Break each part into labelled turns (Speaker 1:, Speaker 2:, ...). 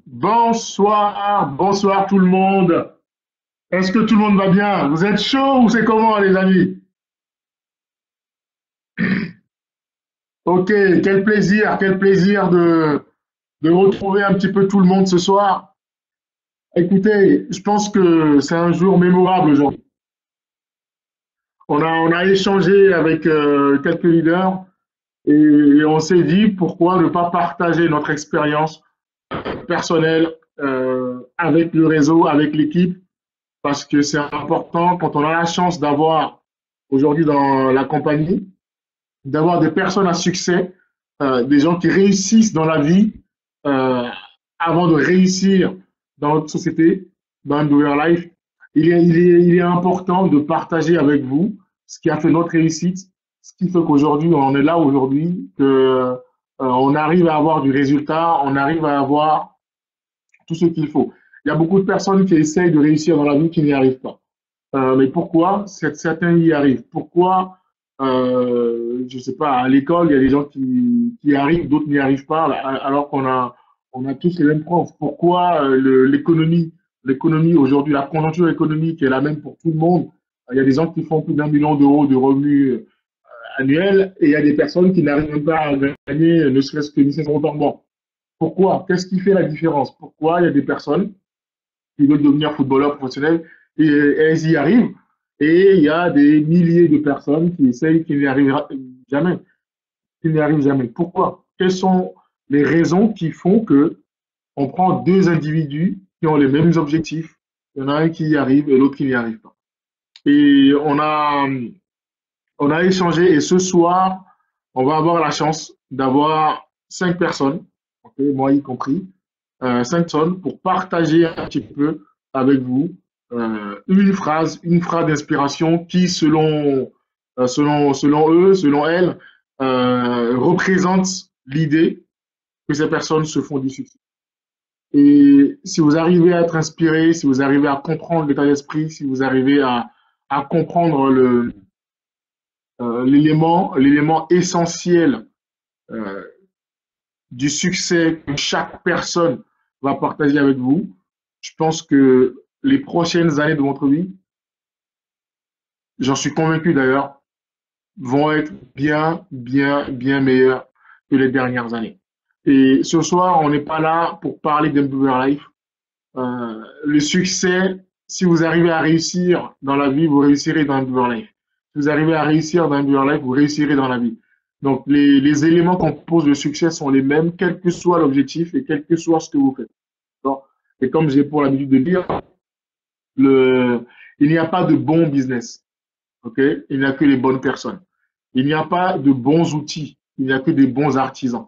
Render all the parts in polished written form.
Speaker 1: Bonsoir, bonsoir tout le monde. Est-ce que tout le monde va bien? Vous êtes chaud ou c'est comment les amis? Ok, quel plaisir de retrouver un petit peu tout le monde ce soir. Écoutez, je pense que c'est un jour mémorable aujourd'hui. On a échangé avec quelques leaders et on s'est dit pourquoi ne pas partager notre expérience personnelle avec le réseau, avec l'équipe, parce que c'est important quand on a la chance d'avoir aujourd'hui dans la compagnie, d'avoir des personnes à succès, des gens qui réussissent dans la vie euh, avant de réussir dans notre société, dans Underwear Life. Il est important de partager avec vous ce qui a fait notre réussite, ce qui fait qu'aujourd'hui, on est là aujourd'hui, on arrive à avoir du résultat, on arrive à avoir tout ce qu'il faut. Il y a beaucoup de personnes qui essayent de réussir dans la vie qui n'y arrivent pas. Mais pourquoi certains y arrivent? Pourquoi, je ne sais pas, à l'école, il y a des gens qui y arrivent, d'autres n'y arrivent pas, alors on a tous les mêmes profs. Pourquoi l'économie aujourd'hui, la conjoncture économique est la même pour tout le monde? Il y a des gens qui font plus d'1 million d'euros de revenus annuels et il y a des personnes qui n'arrivent même pas à gagner ne serait-ce que 1 500 € par mois. Pourquoi? Qu'est-ce qui fait la différence? Pourquoi il y a des personnes qui veulent devenir footballeurs professionnels et elles y arrivent et il y a des milliers de personnes qui essayent qui n'y arrivent jamais, qui n'y arrivent jamais. Pourquoi? Quelles sont les raisons qui font que on prend deux individus qui ont les mêmes objectifs, il y en a un qui y arrive et l'autre qui n'y arrive pas. Et on a échangé et ce soir, on va avoir la chance d'avoir 5 personnes, okay, moi y compris, 5 personnes pour partager un petit peu avec vous une phrase d'inspiration qui, selon eux, selon elles, représente l'idée que ces personnes se font du succès. Et si vous arrivez à être inspiré, si vous arrivez à comprendre l'état d'esprit, si vous arrivez à comprendre l'élément essentiel euh, du succès que chaque personne va partager avec vous, je pense que les prochaines années de votre vie, j'en suis convaincu d'ailleurs, vont être bien meilleures que les dernières années. Et ce soir, on n'est pas là pour parler d'Empower Life. Le succès, si vous arrivez à réussir dans la vie, vous réussirez dans Empower Life. Si vous arrivez à réussir dans Empower Life, vous réussirez dans la vie. Donc, les éléments qu'on pose le succès sont les mêmes, quel que soit l'objectif et quel que soit ce que vous faites. Et comme j'ai pour l'habitude de dire, il n'y a pas de bon business. Okay? Il n'y a que les bonnes personnes. Il n'y a pas de bons outils. Il n'y a que des bons artisans.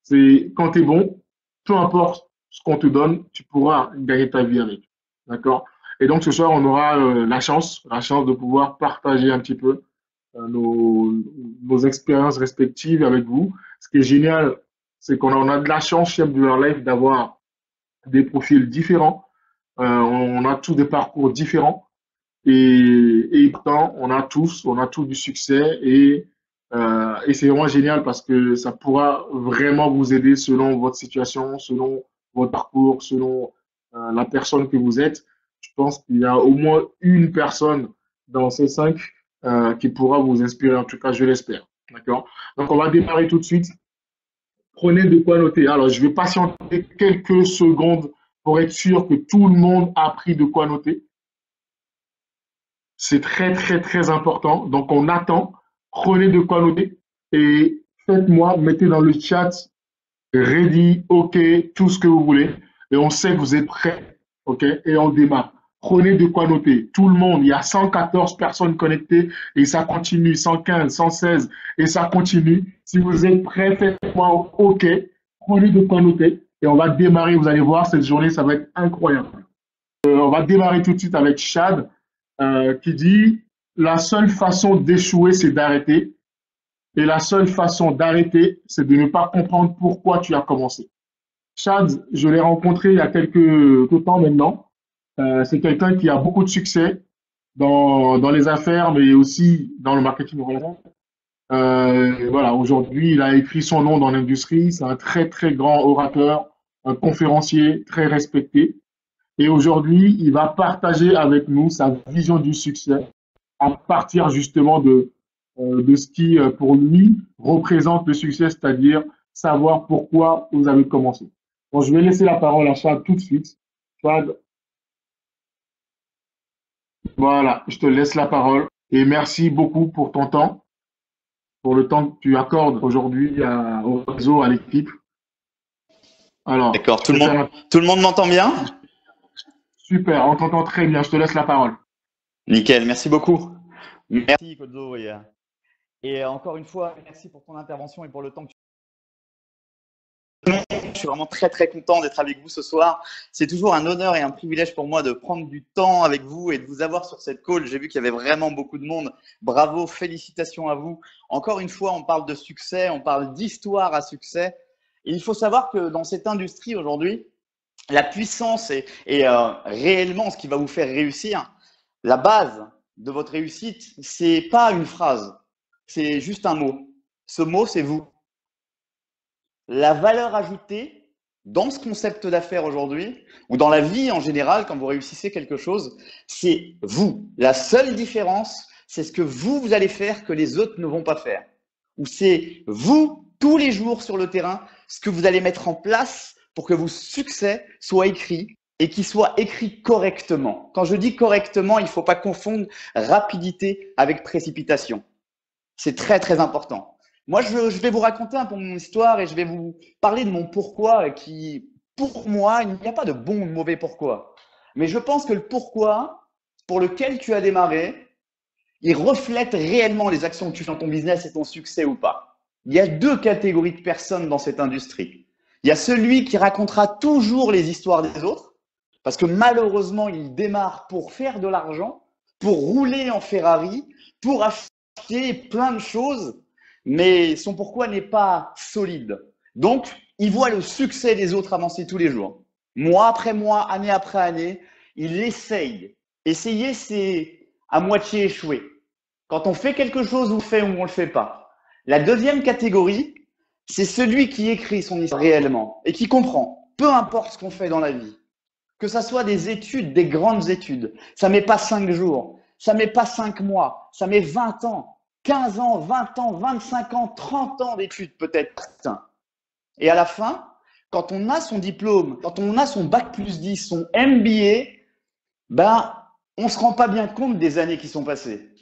Speaker 1: C'est quand tu es bon, peu importe ce qu'on te donne, tu pourras gagner ta vie avec. D'accord? Et donc ce soir, on aura la chance de pouvoir partager un petit peu nos expériences respectives avec vous. Ce qui est génial, c'est qu'on a de la chance chez Abdullah Life d'avoir des profils différents. On a tous des parcours différents et pourtant on a tous du succès et c'est vraiment génial parce que ça pourra vraiment vous aider selon votre situation, selon votre parcours, selon la personne que vous êtes. Je pense qu'il y a au moins une personne dans ces 5 qui pourra vous inspirer. En tout cas, je l'espère. D'accord? Donc, on va démarrer tout de suite. Prenez de quoi noter. Alors, je vais patienter quelques secondes pour être sûr que tout le monde a pris de quoi noter. C'est très, très, très important. Donc, on attend. Prenez de quoi noter et faites-moi, mettez dans le chat ready, OK, tout ce que vous voulez. Et on sait que vous êtes prêts. OK, et on démarre. Prenez de quoi noter. Tout le monde, il y a 114 personnes connectées et ça continue. 115, 116 et ça continue. Si vous êtes prêts, faites-moi OK. Prenez de quoi noter et on va démarrer. Vous allez voir, cette journée, ça va être incroyable. On va démarrer tout de suite avec Chad qui dit la seule façon d'échouer, c'est d'arrêter. Et la seule façon d'arrêter, c'est de ne pas comprendre pourquoi tu as commencé. Chad, je l'ai rencontré il y a quelques temps maintenant. C'est quelqu'un qui a beaucoup de succès dans les affaires, mais aussi dans le marketing relation. Voilà, aujourd'hui, il a écrit son nom dans l'industrie. C'est un très, très grand orateur, un conférencier très respecté. Et aujourd'hui, il va partager avec nous sa vision du succès à partir justement de ce qui, pour lui, représente le succès, c'est-à-dire savoir pourquoi vous avez commencé. Bon, je vais laisser la parole à Chad tout de suite. Chad, voilà, je te laisse la parole et merci beaucoup pour ton temps, pour le temps que tu accordes aujourd'hui au réseau, à l'équipe. Alors,
Speaker 2: D'accord,
Speaker 1: je vais faire un
Speaker 2: tout le monde m'entend bien?
Speaker 1: super, on t'entend très bien, je te laisse la parole.
Speaker 2: Nickel, merci beaucoup. Merci Kozo et encore une fois, merci pour ton intervention et pour le temps que tu Je suis vraiment très très content d'être avec vous ce soir. C'est toujours un honneur et un privilège pour moi de prendre du temps avec vous et de vous avoir sur cette call. J'ai vu qu'il y avait vraiment beaucoup de monde. Bravo, félicitations à vous. Encore une fois, on parle de succès, on parle d'histoire à succès. Et il faut savoir que dans cette industrie aujourd'hui, la puissance et réellement ce qui va vous faire réussir, la base de votre réussite, c'est pas une phrase, c'est juste un mot. Ce mot, c'est vous. La valeur ajoutée dans ce concept d'affaires aujourd'hui, ou dans la vie en général, quand vous réussissez quelque chose, c'est vous. La seule différence, c'est ce que vous allez faire que les autres ne vont pas faire. Ou c'est vous, tous les jours sur le terrain, ce que vous allez mettre en place pour que vos succès soient écrits et qu'ils soient écrits correctement. Quand je dis correctement, il ne faut pas confondre rapidité avec précipitation. C'est très, très important. Moi, je vais vous raconter un peu mon histoire et je vais vous parler de mon pourquoi qui, pour moi, il n'y a pas de bon ou de mauvais pourquoi. Mais je pense que le pourquoi pour lequel tu as démarré, il reflète réellement les actions que tu fais dans ton business et ton succès ou pas. Il y a deux catégories de personnes dans cette industrie. Il y a celui qui racontera toujours les histoires des autres, parce que malheureusement, il démarre pour faire de l'argent, pour rouler en Ferrari, pour acheter plein de choses, mais son pourquoi n'est pas solide. Donc, il voit le succès des autres avancer tous les jours. Mois après mois, année après année, il essaye. Essayer, c'est à moitié échouer. Quand on fait quelque chose, on le fait ou on ne le fait pas. La deuxième catégorie, c'est celui qui écrit son histoire réellement et qui comprend, peu importe ce qu'on fait dans la vie, que ça soit des études, des grandes études, ça met pas 5 jours, ça met pas 5 mois, ça met 20 ans, 15 ans, 20 ans, 25 ans, 30 ans d'études peut-être. Et à la fin, quand on a son diplôme, quand on a son bac plus 10, son MBA, ben, on ne se rend pas bien compte des années qui sont passées.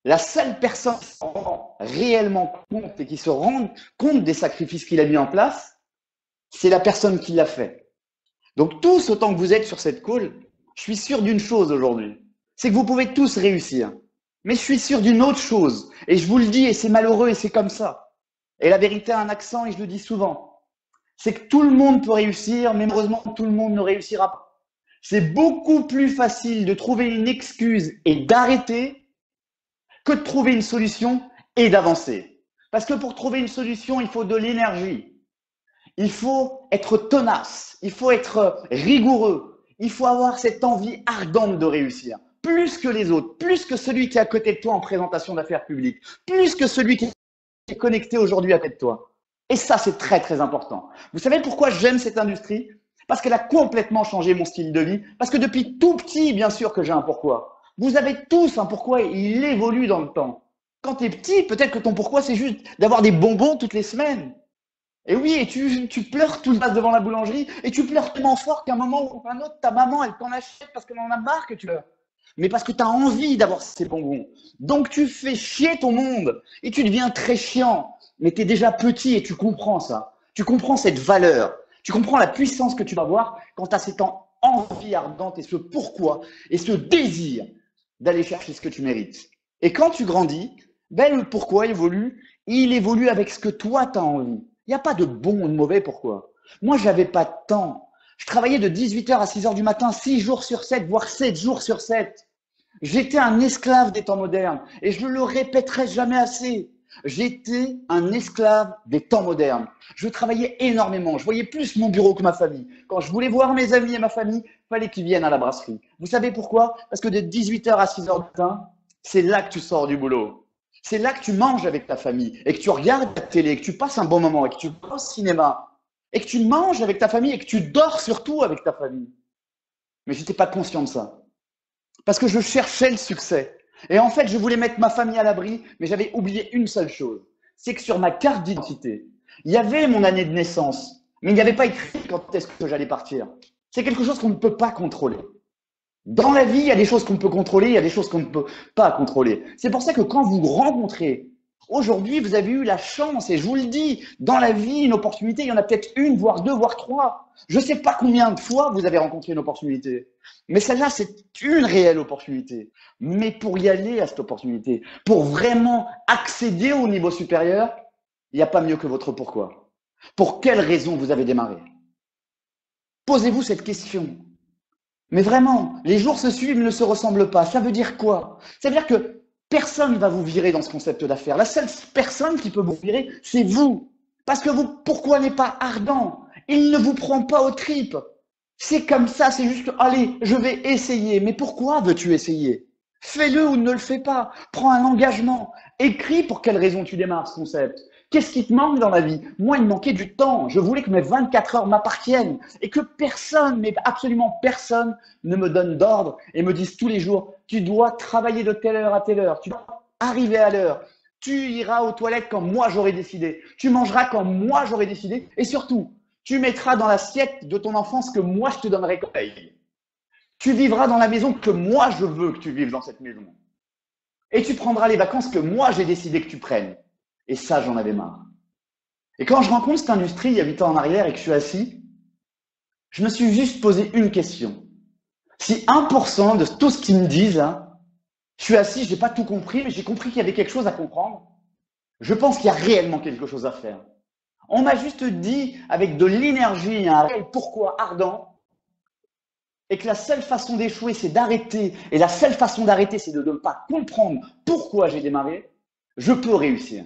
Speaker 2: La seule personne qui se rend réellement compte et qui se rend compte des sacrifices qu'il a mis en place, c'est la personne qui l'a fait. Donc tous, autant que vous êtes sur cette call, je suis sûr d'une chose aujourd'hui, c'est que vous pouvez tous réussir. Mais je suis sûr d'une autre chose, et je vous le dis, et c'est malheureux, et c'est comme ça. Et la vérité a un accent, et je le dis souvent, c'est que tout le monde peut réussir, mais malheureusement, tout le monde ne réussira pas. C'est beaucoup plus facile de trouver une excuse et d'arrêter que de trouver une solution et d'avancer. Parce que pour trouver une solution, il faut de l'énergie. Il faut être tenace, il faut être rigoureux, il faut avoir cette envie ardente de réussir, plus que les autres, plus que celui qui est à côté de toi en présentation d'affaires publiques, plus que celui qui est connecté aujourd'hui à côté de toi. Et ça, c'est très, très important. Vous savez pourquoi j'aime cette industrie? Parce qu'elle a complètement changé mon style de vie, parce que depuis tout petit, bien sûr que j'ai un pourquoi. Vous avez tous un pourquoi et il évolue dans le temps. Quand tu es petit, peut-être que ton pourquoi, c'est juste d'avoir des bonbons toutes les semaines. Et oui, et tu pleures tout le temps devant la boulangerie, et tu pleures tellement fort qu'à un moment ou à un autre, ta maman, elle t'en achète parce qu'elle en a marre que tu pleures. Mais parce que tu as envie d'avoir ces bonbons. Donc tu fais chier ton monde, et tu deviens très chiant. Mais tu es déjà petit et tu comprends ça. Tu comprends cette valeur. Tu comprends la puissance que tu vas avoir quand tu as cette envie ardente et ce pourquoi, et ce désir d'aller chercher ce que tu mérites. Et quand tu grandis, ben le pourquoi évolue, il évolue avec ce que toi tu as envie. Il n'y a pas de bon ou de mauvais pourquoi. Moi, je n'avais pas de temps. Je travaillais de 18h à 6h du matin, 6 jours sur 7, voire 7 jours sur 7. J'étais un esclave des temps modernes et je ne le répéterai jamais assez. J'étais un esclave des temps modernes. Je travaillais énormément. Je voyais plus mon bureau que ma famille. Quand je voulais voir mes amis et ma famille, il fallait qu'ils viennent à la brasserie. Vous savez pourquoi? Parce que de 18h à 6h du matin, c'est là que tu sors du boulot. C'est là que tu manges avec ta famille et que tu regardes la télé, que tu passes un bon moment et que tu vas au cinéma. et que tu manges avec ta famille et que tu dors surtout avec ta famille. Mais je n'étais pas conscient de ça. Parce que je cherchais le succès. Et en fait, je voulais mettre ma famille à l'abri, mais j'avais oublié une seule chose. C'est que sur ma carte d'identité, il y avait mon année de naissance, mais il n'y avait pas écrit quand est-ce que j'allais partir. C'est quelque chose qu'on ne peut pas contrôler. Dans la vie, il y a des choses qu'on peut contrôler, il y a des choses qu'on ne peut pas contrôler. C'est pour ça que quand vous rencontrez, aujourd'hui, vous avez eu la chance, et je vous le dis, dans la vie, une opportunité, il y en a peut-être une, voire deux, voire trois. Je ne sais pas combien de fois vous avez rencontré une opportunité. Mais celle-là, c'est une réelle opportunité. Mais pour y aller à cette opportunité, pour vraiment accéder au niveau supérieur, il n'y a pas mieux que votre pourquoi. Pour quelle raison vous avez démarré? Posez-vous cette question. Mais vraiment, les jours se suivent, ne se ressemblent pas. Ça veut dire quoi? Ça veut dire que personne ne va vous virer dans ce concept d'affaires. La seule personne qui peut vous virer, c'est vous. Parce que vous, pourquoi n'est pas ardent? Il ne vous prend pas aux tripes. C'est comme ça, c'est juste, allez, je vais essayer. Mais pourquoi veux-tu essayer? Fais-le ou ne le fais pas. Prends un engagement. Écris pour quelle raison tu démarres ce concept. Qu'est-ce qui te manque dans la vie? Moi, il me manquait du temps. Je voulais que mes 24 heures m'appartiennent et que personne, mais absolument personne, ne me donne d'ordre et me dise tous les jours, tu dois travailler de telle heure à telle heure, tu dois arriver à l'heure, tu iras aux toilettes quand moi j'aurai décidé, tu mangeras quand moi j'aurai décidé et surtout, tu mettras dans l'assiette de ton enfant ce que moi je te donnerai comme paye. Tu vivras dans la maison que moi je veux que tu vives dans cette maison. Et tu prendras les vacances que moi j'ai décidé que tu prennes. Et ça, j'en avais marre. Et quand je rencontre cette industrie il y a 8 ans en arrière et que je suis assis, je me suis juste posé une question. Si 1% de tout ce qu'ils me disent, hein, je suis assis, je n'ai pas tout compris, mais j'ai compris qu'il y avait quelque chose à comprendre. Je pense qu'il y a réellement quelque chose à faire. On m'a juste dit, avec de l'énergie, un réel pourquoi ardent, et que la seule façon d'échouer, c'est d'arrêter, et la seule façon d'arrêter, c'est de ne pas comprendre pourquoi j'ai démarré, je peux réussir.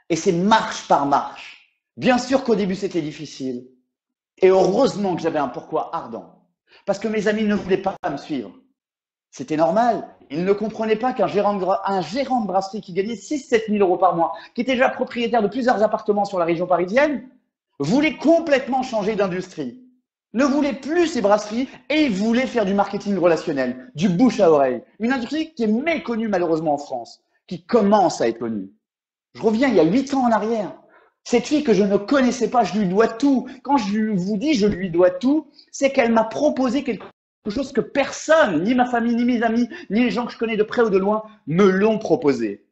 Speaker 2: Et c'est marche par marche. Bien sûr qu'au début, c'était difficile. Et heureusement que j'avais un pourquoi ardent. Parce que mes amis ne voulaient pas me suivre. C'était normal. Ils ne comprenaient pas qu'un gérant de brasserie qui gagnait 6-7 000 euros par mois, qui était déjà propriétaire de plusieurs appartements sur la région parisienne, voulait complètement changer d'industrie. Ne voulait plus ces brasseries et voulait faire du marketing relationnel, du bouche à oreille. Une industrie qui est méconnue malheureusement en France, qui commence à être connue. Je reviens il y a 8 ans en arrière. Cette fille que je ne connaissais pas, je lui dois tout. Quand je vous dis je lui dois tout, c'est qu'elle m'a proposé quelque chose que personne, ni ma famille, ni mes amis, ni les gens que je connais de près ou de loin, me l'ont proposé.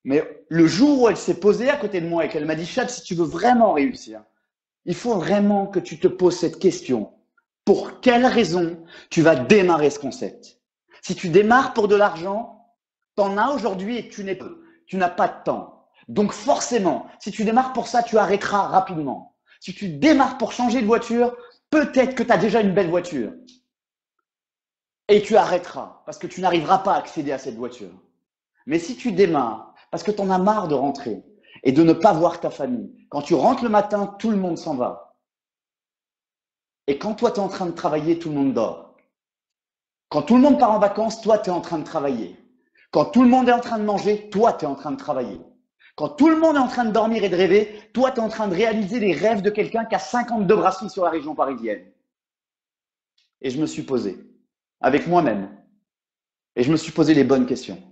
Speaker 2: Mais le jour où elle s'est posée à côté de moi et qu'elle m'a dit « Chad, si tu veux vraiment réussir, il faut vraiment que tu te poses cette question. Pour quelle raison tu vas démarrer ce concept? Si tu démarres pour de l'argent, tu en as aujourd'hui et tu n'as pas de temps. Donc forcément, si tu démarres pour ça, tu arrêteras rapidement. Si tu démarres pour changer de voiture, peut-être que tu as déjà une belle voiture. Et tu arrêteras parce que tu n'arriveras pas à accéder à cette voiture. Mais si tu démarres parce que tu en as marre de rentrer et de ne pas voir ta famille, quand tu rentres le matin, tout le monde s'en va. Et quand toi, tu es en train de travailler, tout le monde dort. Quand tout le monde part en vacances, toi, tu es en train de travailler. Quand tout le monde est en train de manger, toi, tu es en train de travailler. Quand tout le monde est en train de dormir et de rêver, toi, tu es en train de réaliser les rêves de quelqu'un qui a 52 brasseries sur la région parisienne. Et je me suis posé, avec moi-même, et je me suis posé les bonnes questions.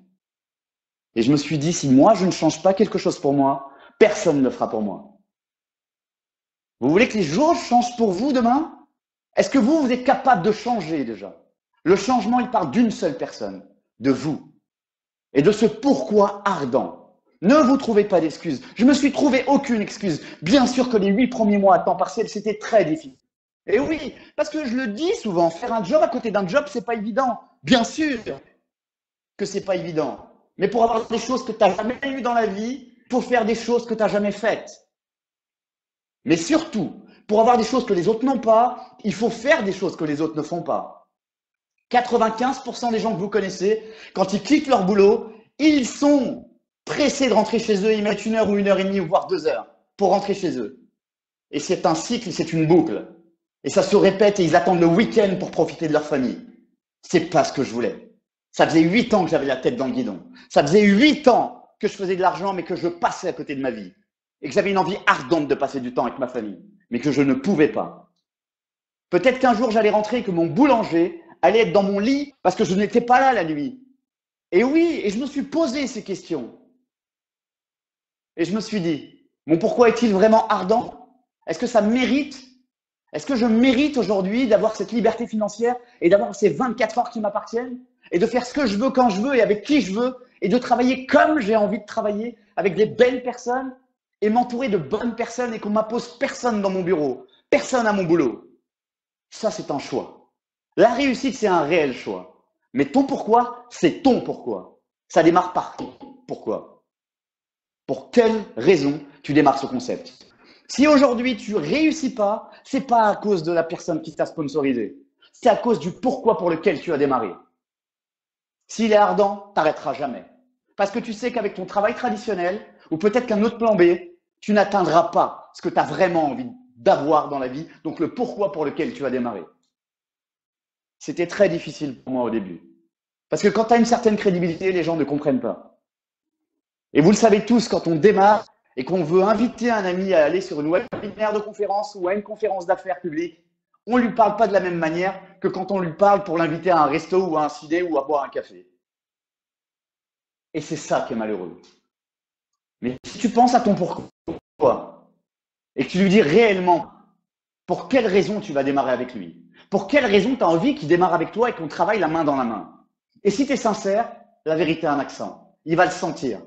Speaker 2: Et je me suis dit, si moi, je ne change pas quelque chose pour moi, personne ne le fera pour moi. Vous voulez que les choses changent pour vous demain? Est-ce que vous êtes capable de changer déjà? Le changement, il part d'une seule personne, de vous. Et de ce pourquoi ardent. Ne vous trouvez pas d'excuses. Je ne me suis trouvé aucune excuse. Bien sûr que les 8 premiers mois à temps partiel, c'était très difficile. Et oui, parce que je le dis souvent, faire un job à côté d'un job, c'est pas évident. Bien sûr que c'est pas évident. Mais pour avoir des choses que tu n'as jamais eues dans la vie, il faut faire des choses que tu n'as jamais faites. Mais surtout, pour avoir des choses que les autres n'ont pas, il faut faire des choses que les autres ne font pas. 95% des gens que vous connaissez, quand ils quittent leur boulot, ils sont pressés de rentrer chez eux, ils mettent 1 heure ou 1h30 ou voire 2 heures pour rentrer chez eux. Et c'est un cycle, c'est une boucle. Et ça se répète et ils attendent le week-end pour profiter de leur famille. C'est pas ce que je voulais. Ça faisait 8 ans que j'avais la tête dans le guidon. Ça faisait 8 ans que je faisais de l'argent mais que je passais à côté de ma vie. Et que j'avais une envie ardente de passer du temps avec ma famille. mais que je ne pouvais pas. Peut-être qu'un jour j'allais rentrer et que mon boulanger allait être dans mon lit parce que je n'étais pas là la nuit. Et oui, et je me suis posé ces questions. Et je me suis dit, mon pourquoi est-il vraiment ardent? Est-ce que ça mérite? Est-ce que je mérite aujourd'hui d'avoir cette liberté financière et d'avoir ces 24 heures qui m'appartiennent et de faire ce que je veux quand je veux et avec qui je veux et de travailler comme j'ai envie de travailler avec des belles personnes et m'entourer de bonnes personnes et qu'on m'impose personne dans mon bureau, personne à mon boulot? Ça, c'est un choix. La réussite, c'est un réel choix. Mais ton pourquoi, c'est ton pourquoi. Ça démarre par pourquoi. Pour quelle raison tu démarres ce concept? Si aujourd'hui tu réussis pas, c'est pas à cause de la personne qui t'a sponsorisé. C'est à cause du pourquoi pour lequel tu as démarré. S'il est ardent, t'arrêteras jamais. Parce que tu sais qu'avec ton travail traditionnel, ou peut-être qu'un autre plan B, tu n'atteindras pas ce que tu as vraiment envie d'avoir dans la vie, donc le pourquoi pour lequel tu as démarré. C'était très difficile pour moi au début. Parce que quand tu as une certaine crédibilité, les gens ne comprennent pas. Et vous le savez tous, quand on démarre et qu'on veut inviter un ami à aller sur une webinaire de conférence ou à une conférence d'affaires publique, on ne lui parle pas de la même manière que quand on lui parle pour l'inviter à un resto ou à un ciné ou à boire un café. Et c'est ça qui est malheureux. Mais si tu penses à ton pourquoi et que tu lui dis réellement pour quelle raison tu vas démarrer avec lui, pour quelle raison tu as envie qu'il démarre avec toi et qu'on travaille la main dans la main. Et si tu es sincère, la vérité a un accent. Il va le sentir.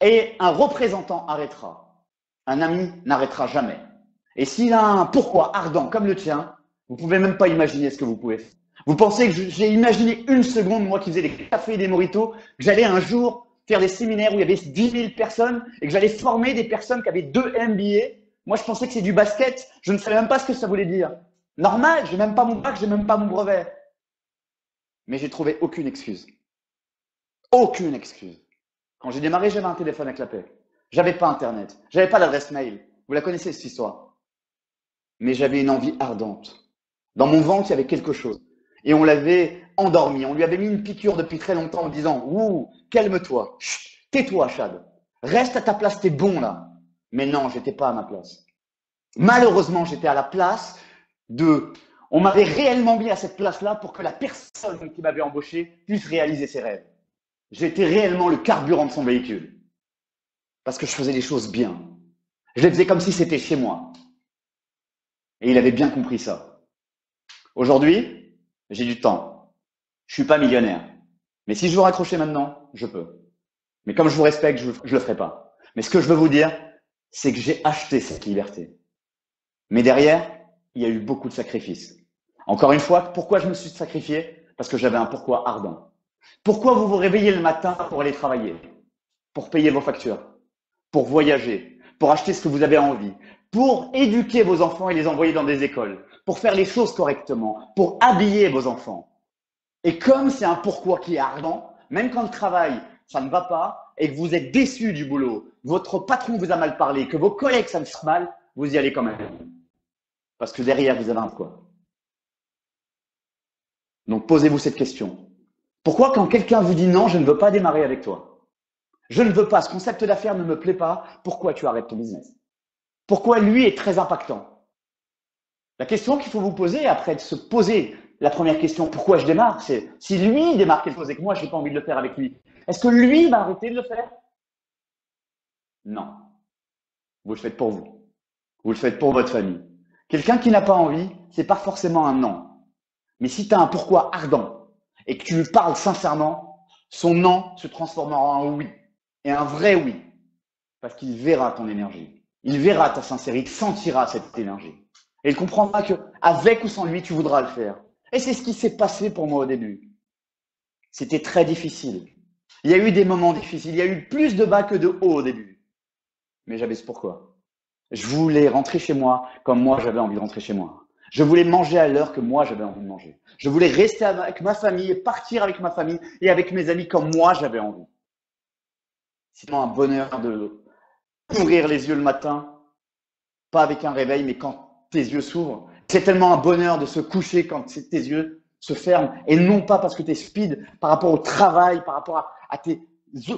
Speaker 2: Et un représentant arrêtera. Un ami n'arrêtera jamais. Et s'il a un pourquoi ardent comme le tien, vous ne pouvez même pas imaginer ce que vous pouvez faire. Vous pensez que j'ai imaginé une seconde, moi qui faisais des cafés et des mojitos, que j'allais un jour faire des séminaires où il y avait 10 000 personnes et que j'allais former des personnes qui avaient 2 MBA. Moi, je pensais que c'est du basket. Je ne savais même pas ce que ça voulait dire. Normal, j'ai même pas mon bac, j'ai même pas mon brevet. Mais j'ai trouvé aucune excuse. Aucune excuse. Quand j'ai démarré, j'avais un téléphone à clapet. J'avais pas Internet. J'avais pas l'adresse mail. Vous la connaissez, cette histoire. Mais j'avais une envie ardente. Dans mon ventre, il y avait quelque chose. Et on l'avait endormi. On lui avait mis une piqûre depuis très longtemps en disant « Ouh, calme-toi. Tais-toi, Chad. Reste à ta place, t'es bon là. » Mais non, j'étais pas à ma place. Malheureusement, j'étais à la place de… On m'avait réellement mis à cette place-là pour que la personne qui m'avait embauché puisse réaliser ses rêves. J'étais réellement le carburant de son véhicule. Parce que je faisais les choses bien. Je les faisais comme si c'était chez moi. Et il avait bien compris ça. Aujourd'hui, j'ai du temps. Je suis pas millionnaire. Mais si je veux raccrocher maintenant, je peux. Mais comme je vous respecte, je le ferai pas. Mais ce que je veux vous dire, c'est que j'ai acheté cette liberté. Mais derrière, il y a eu beaucoup de sacrifices. Encore une fois, pourquoi je me suis sacrifié? Parce que j'avais un pourquoi ardent. Pourquoi vous vous réveillez le matin pour aller travailler? Pour payer vos factures, pour voyager, pour acheter ce que vous avez envie, pour éduquer vos enfants et les envoyer dans des écoles, pour faire les choses correctement, pour habiller vos enfants. Et comme c'est un pourquoi qui est ardent, même quand le travail, ça ne va pas et que vous êtes déçu du boulot, votre patron vous a mal parlé, que vos collègues, ça me fait mal, vous y allez quand même. Parce que derrière, vous avez un pourquoi. Donc, posez-vous cette question. Pourquoi quand quelqu'un vous dit non, je ne veux pas démarrer avec toi? Je ne veux pas, ce concept d'affaires ne me plaît pas, pourquoi tu arrêtes ton business? Pourquoi lui est très impactant? La question qu'il faut vous poser après de se poser la première question, pourquoi je démarre, c'est si lui démarre quelque chose et que moi, je n'ai pas envie de le faire avec lui, est-ce que lui va arrêter de le faire? Non. Vous le faites pour vous. Vous le faites pour votre famille. Quelqu'un qui n'a pas envie, c'est pas forcément un non. Mais si tu as un pourquoi ardent et que tu lui parles sincèrement, son non se transformera en oui. Et un vrai oui. Parce qu'il verra ton énergie. Il verra ta sincérité, il sentira cette énergie. Et il comprendra que avec ou sans lui, tu voudras le faire. Et c'est ce qui s'est passé pour moi au début. C'était très difficile. Il y a eu des moments difficiles. Il y a eu plus de bas que de haut au début. Mais j'avais ce pourquoi. Je voulais rentrer chez moi comme moi j'avais envie de rentrer chez moi. Je voulais manger à l'heure que moi j'avais envie de manger. Je voulais rester avec ma famille et partir avec ma famille et avec mes amis comme moi j'avais envie. C'est tellement un bonheur de ouvrir les yeux le matin, pas avec un réveil, mais quand tes yeux s'ouvrent. C'est tellement un bonheur de se coucher quand tes yeux se ferment et non pas parce que tu es speed par rapport au travail, par rapport à tes,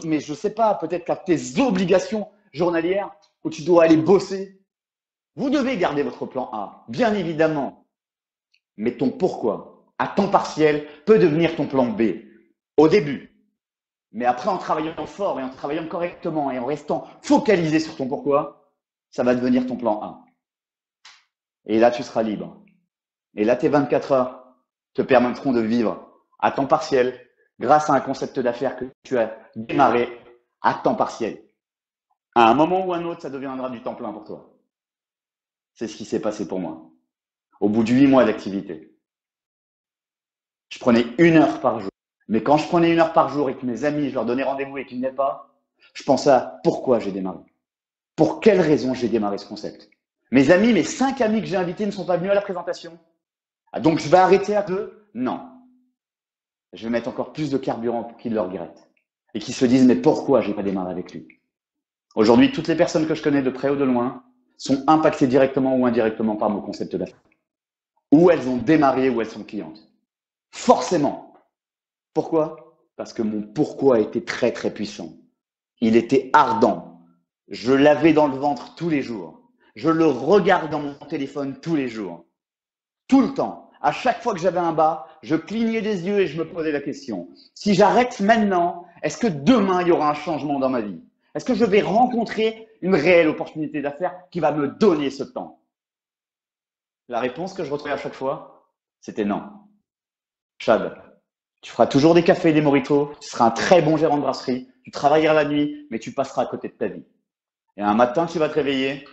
Speaker 2: mais je sais pas, peut-être qu'à tes obligations journalières où tu dois aller bosser. Vous devez garder votre plan A, bien évidemment. Mais ton pourquoi, à temps partiel, peut devenir ton plan B, au début. Mais après, en travaillant fort et en travaillant correctement et en restant focalisé sur ton pourquoi, ça va devenir ton plan A. Et là, tu seras libre. Et là, tes 24 heures te permettront de vivre à temps partiel grâce à un concept d'affaires que tu as démarré à temps partiel. À un moment ou un autre, ça deviendra du temps plein pour toi. C'est ce qui s'est passé pour moi. Au bout de 8 mois d'activité, je prenais 1 heure par jour. Mais quand je prenais 1 heure par jour et que mes amis, je leur donnais rendez-vous et qu'ils venaient pas, je pensais à pourquoi j'ai démarré. Pour quelle raison j'ai démarré ce concept. Mes amis, mes 5 amis que j'ai invités ne sont pas venus à la présentation. Donc je vais arrêter à 2? Non. Je vais mettre encore plus de carburant pour qu'ils le regrettent. Et qu'ils se disent, mais pourquoi j'ai pas démarré avec lui? Aujourd'hui, toutes les personnes que je connais de près ou de loin sont impactées directement ou indirectement par mon concept d'affaires. Ou elles ont démarré ou elles sont clientes. Forcément. Pourquoi? Parce que mon pourquoi était très très puissant. Il était ardent. Je l'avais dans le ventre tous les jours. Je le regarde dans mon téléphone tous les jours. Tout le temps. À chaque fois que j'avais un bas, je clignais des yeux et je me posais la question. Si j'arrête maintenant, est-ce que demain il y aura un changement dans ma vie? Est-ce que je vais rencontrer une réelle opportunité d'affaires qui va me donner ce temps? La réponse que je retrouvais à chaque fois, c'était non. Chad, tu feras toujours des cafés et des mojitos, tu seras un très bon gérant de brasserie, tu travailleras la nuit, mais tu passeras à côté de ta vie. Et un matin, tu vas te réveiller,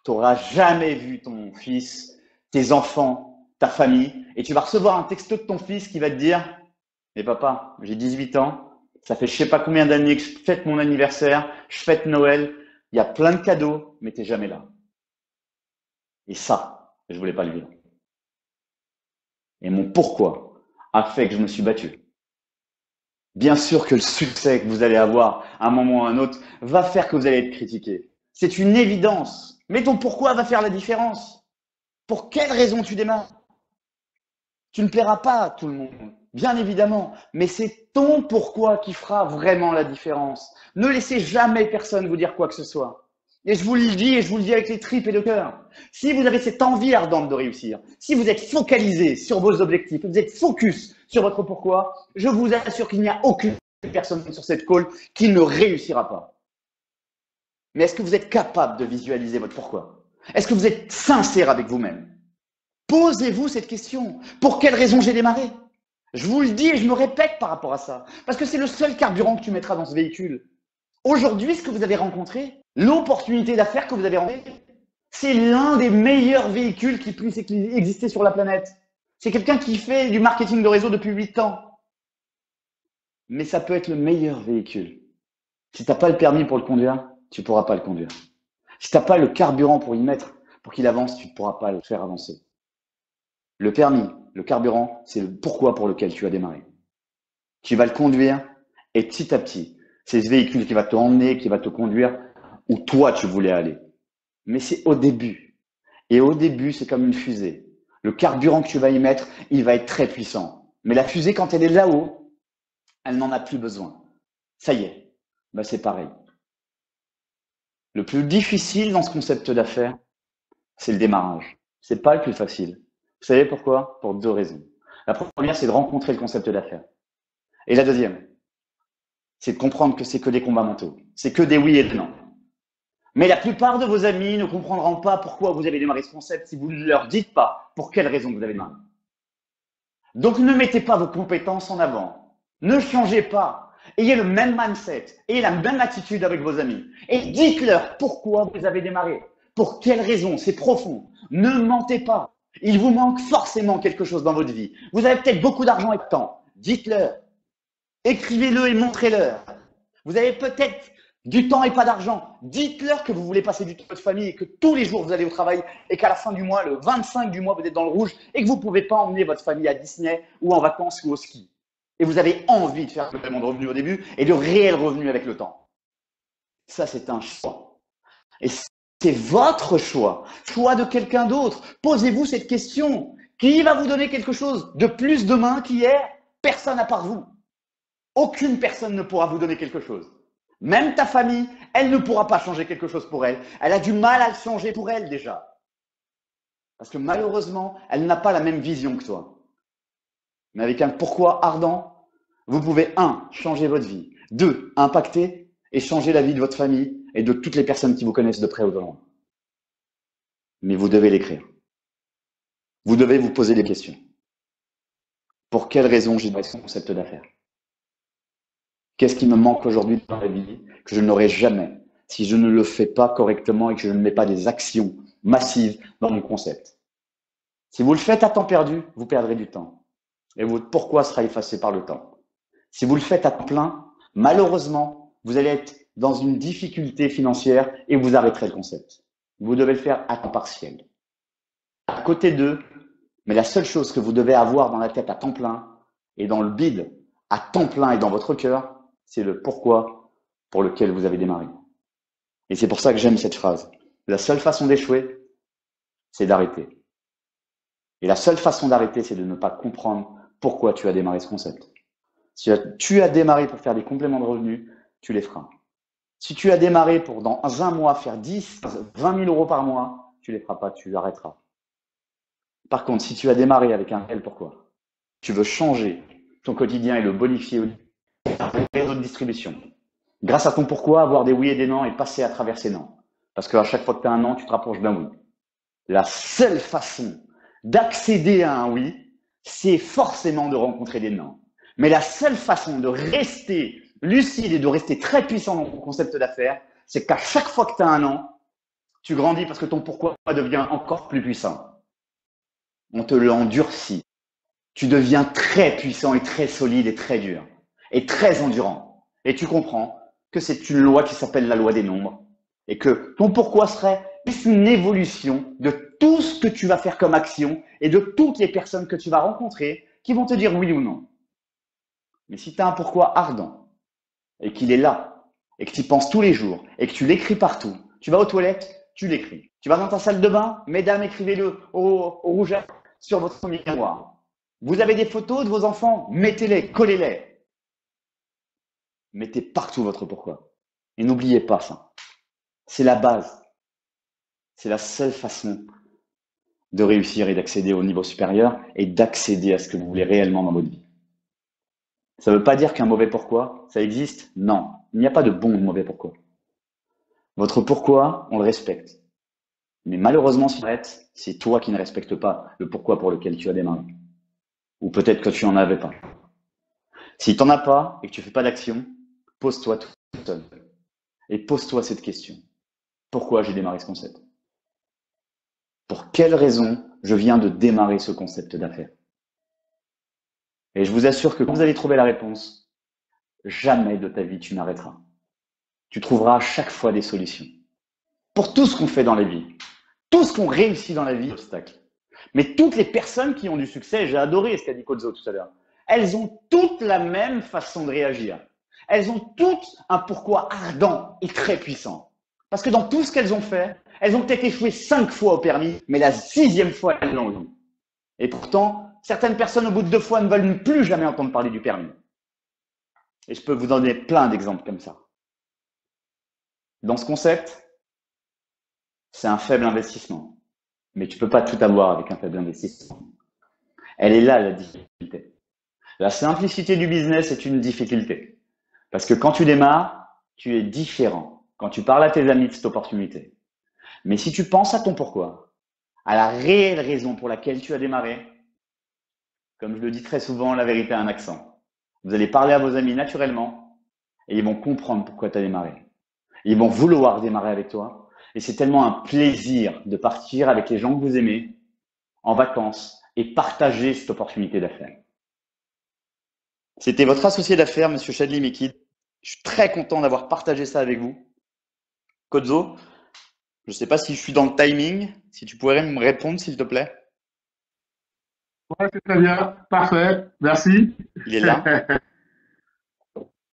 Speaker 2: tu n'auras jamais vu ton fils, tes enfants, ta famille, et tu vas recevoir un texto de ton fils qui va te dire « Mais papa, j'ai 18 ans, ça fait je sais pas combien d'années que je fête mon anniversaire, je fête Noël, il y a plein de cadeaux, mais tu n'es jamais là. » Et ça, je voulais pas le vivre. Et mon pourquoi a fait que je me suis battu. Bien sûr que le succès que vous allez avoir à un moment ou à un autre va faire que vous allez être critiqué. C'est une évidence. Mais ton pourquoi va faire la différence. Pour quelle raison tu démarres? Tu ne plairas pas à tout le monde, bien évidemment, mais c'est ton pourquoi qui fera vraiment la différence. Ne laissez jamais personne vous dire quoi que ce soit. Et je vous le dis, et je vous le dis avec les tripes et le cœur. Si vous avez cette envie ardente de réussir, si vous êtes focalisé sur vos objectifs, vous êtes focus sur votre pourquoi, je vous assure qu'il n'y a aucune personne sur cette call qui ne réussira pas. Mais est-ce que vous êtes capable de visualiser votre pourquoi? Est-ce que vous êtes sincère avec vous-même? Posez-vous cette question. Pour quelle raison j'ai démarré? Je vous le dis et je me répète par rapport à ça. Parce que c'est le seul carburant que tu mettras dans ce véhicule. Aujourd'hui, ce que vous avez rencontré, l'opportunité d'affaires que vous avez rencontrée, c'est l'un des meilleurs véhicules qui puisse exister sur la planète. C'est quelqu'un qui fait du marketing de réseau depuis 8 ans. Mais ça peut être le meilleur véhicule. Si tu n'as pas le permis pour le conduire, tu ne pourras pas le conduire. Si tu n'as pas le carburant pour y mettre, pour qu'il avance, tu ne pourras pas le faire avancer. Le permis, le carburant, c'est le pourquoi pour lequel tu as démarré. Tu vas le conduire et petit à petit, c'est ce véhicule qui va te emmener, qui va te conduire où toi tu voulais aller. Mais c'est au début. Et au début, c'est comme une fusée. Le carburant que tu vas y mettre, il va être très puissant. Mais la fusée, quand elle est là-haut, elle n'en a plus besoin. Ça y est, ben c'est pareil. Le plus difficile dans ce concept d'affaires, c'est le démarrage. C'est pas le plus facile. Vous savez pourquoi? Pour 2 raisons. La première, c'est de rencontrer le concept d'affaires. Et la deuxième, c'est de comprendre que c'est que des combats mentaux. C'est que des oui et des non. Mais la plupart de vos amis ne comprendront pas pourquoi vous avez démarré ce concept si vous ne leur dites pas pour quelle raison vous avez démarré. Donc ne mettez pas vos compétences en avant. Ne changez pas. Ayez le même mindset, ayez la même attitude avec vos amis. Et dites-leur pourquoi vous avez démarré. Pour quelle raison, c'est profond. Ne mentez pas. Il vous manque forcément quelque chose dans votre vie. Vous avez peut-être beaucoup d'argent et de temps. Dites-leur. Écrivez-le et montrez-leur. Vous avez peut-être du temps et pas d'argent. Dites-leur que vous voulez passer du temps avec votre famille et que tous les jours vous allez au travail et qu'à la fin du mois, le 25 du mois, vous êtes dans le rouge et que vous ne pouvez pas emmener votre famille à Disney ou en vacances ou au ski. Et vous avez envie de faire le paiement de revenus au début et de réels revenus avec le temps. Ça, c'est un choix. Et c'est votre choix. Choix de quelqu'un d'autre. Posez-vous cette question. Qui va vous donner quelque chose de plus demain qu'hier? Personne à part vous. Aucune personne ne pourra vous donner quelque chose. Même ta famille, elle ne pourra pas changer quelque chose pour elle. Elle a du mal à le changer pour elle déjà. Parce que malheureusement, elle n'a pas la même vision que toi. Mais avec un pourquoi ardent, vous pouvez, un, changer votre vie, deux, impacter et changer la vie de votre famille et de toutes les personnes qui vous connaissent de près ou de loin. Mais vous devez l'écrire. Vous devez vous poser des questions. Pour quelle raison j'ai ce concept d'affaires? Qu'est-ce qui me manque aujourd'hui dans la vie que je n'aurai jamais si je ne le fais pas correctement et que je ne mets pas des actions massives dans mon concept? Si vous le faites à temps perdu, vous perdrez du temps. Et votre pourquoi sera effacé par le temps. Si vous le faites à temps plein, malheureusement, vous allez être dans une difficulté financière et vous arrêterez le concept. Vous devez le faire à temps partiel. À côté d'eux, mais la seule chose que vous devez avoir dans la tête à temps plein et dans le bide à temps plein et dans votre cœur, c'est le pourquoi pour lequel vous avez démarré. Et c'est pour ça que j'aime cette phrase. La seule façon d'échouer, c'est d'arrêter. Et la seule façon d'arrêter, c'est de ne pas comprendre pourquoi tu as démarré ce concept. Si tu as démarré pour faire des compléments de revenus, tu les feras. Si tu as démarré pour dans un mois faire 10, 20 000 euros par mois, tu les feras pas, tu arrêteras. Par contre, si tu as démarré avec un réel pourquoi, tu veux changer ton quotidien et le bonifier au réseau de distribution. Grâce à ton pourquoi, avoir des oui et des non et passer à travers ces non. Parce qu'à chaque fois que tu as un non, tu te rapproches d'un oui. La seule façon d'accéder à un oui, c'est forcément de rencontrer des non. Mais la seule façon de rester lucide et de rester très puissant dans ton concept d'affaires, c'est qu'à chaque fois que tu as un non, tu grandis parce que ton pourquoi devient encore plus puissant. On te l'endurcit. Tu deviens très puissant et très solide et très dur et très endurant. Et tu comprends que c'est une loi qui s'appelle la loi des nombres et que ton pourquoi serait une évolution de tout ce que tu vas faire comme action et de toutes les personnes que tu vas rencontrer qui vont te dire oui ou non. Mais si tu as un pourquoi ardent et qu'il est là et que tu y penses tous les jours et que tu l'écris partout, tu vas aux toilettes, tu l'écris. Tu vas dans ta salle de bain, mesdames, écrivez-le au rouge sur votre miroir. Vous avez des photos de vos enfants, mettez-les, collez-les. Mettez partout votre pourquoi. Et n'oubliez pas ça. C'est la base. C'est la seule façon de réussir et d'accéder au niveau supérieur et d'accéder à ce que vous voulez réellement dans votre vie. Ça ne veut pas dire qu'un mauvais pourquoi, ça existe? Non. Il n'y a pas de bon ou de mauvais pourquoi. Votre pourquoi, on le respecte. Mais malheureusement, si tu arrêtes, c'est toi qui ne respectes pas le pourquoi pour lequel tu as démarré. Ou peut-être que tu n'en avais pas. Si tu n'en as pas et que tu ne fais pas d'action, pose-toi tout seul. Et pose-toi cette question. Pourquoi j'ai démarré ce concept? Pour quelle raison je viens de démarrer ce concept d'affaires? Et je vous assure que quand vous allez trouver la réponse, jamais de ta vie tu n'arrêteras. Tu trouveras à chaque fois des solutions. Pour tout ce qu'on fait dans la vie, tout ce qu'on réussit dans la vie, obstacle. Mais toutes les personnes qui ont du succès, j'ai adoré ce qu'a dit Kozo tout à l'heure, elles ont toutes la même façon de réagir. Elles ont toutes un pourquoi ardent et très puissant. Parce que dans tout ce qu'elles ont fait, elles ont peut-être échoué 5 fois au permis, mais la 6e fois, elles l'ont eu. Et pourtant, certaines personnes, au bout de 2 fois, ne veulent plus jamais entendre parler du permis. Et je peux vous donner plein d'exemples comme ça. Dans ce concept, c'est un faible investissement. Mais tu ne peux pas tout avoir avec un faible investissement. Elle est là, la difficulté. La simplicité du business est une difficulté. Parce que quand tu démarres, tu es différent. Quand tu parles à tes amis de cette opportunité. Mais si tu penses à ton pourquoi, à la réelle raison pour laquelle tu as démarré, comme je le dis très souvent, la vérité a un accent. Vous allez parler à vos amis naturellement et ils vont comprendre pourquoi tu as démarré. Ils vont vouloir démarrer avec toi. Et c'est tellement un plaisir de partir avec les gens que vous aimez en vacances et partager cette opportunité d'affaires. C'était votre associé d'affaires, Monsieur Chadli Mekid. Je suis très content d'avoir partagé ça avec vous. Kozo, je ne sais pas si je suis dans le timing. Si tu pourrais me répondre, s'il te plaît.
Speaker 1: Ouais, c'est très bien. Parfait. Merci.
Speaker 2: Il est là.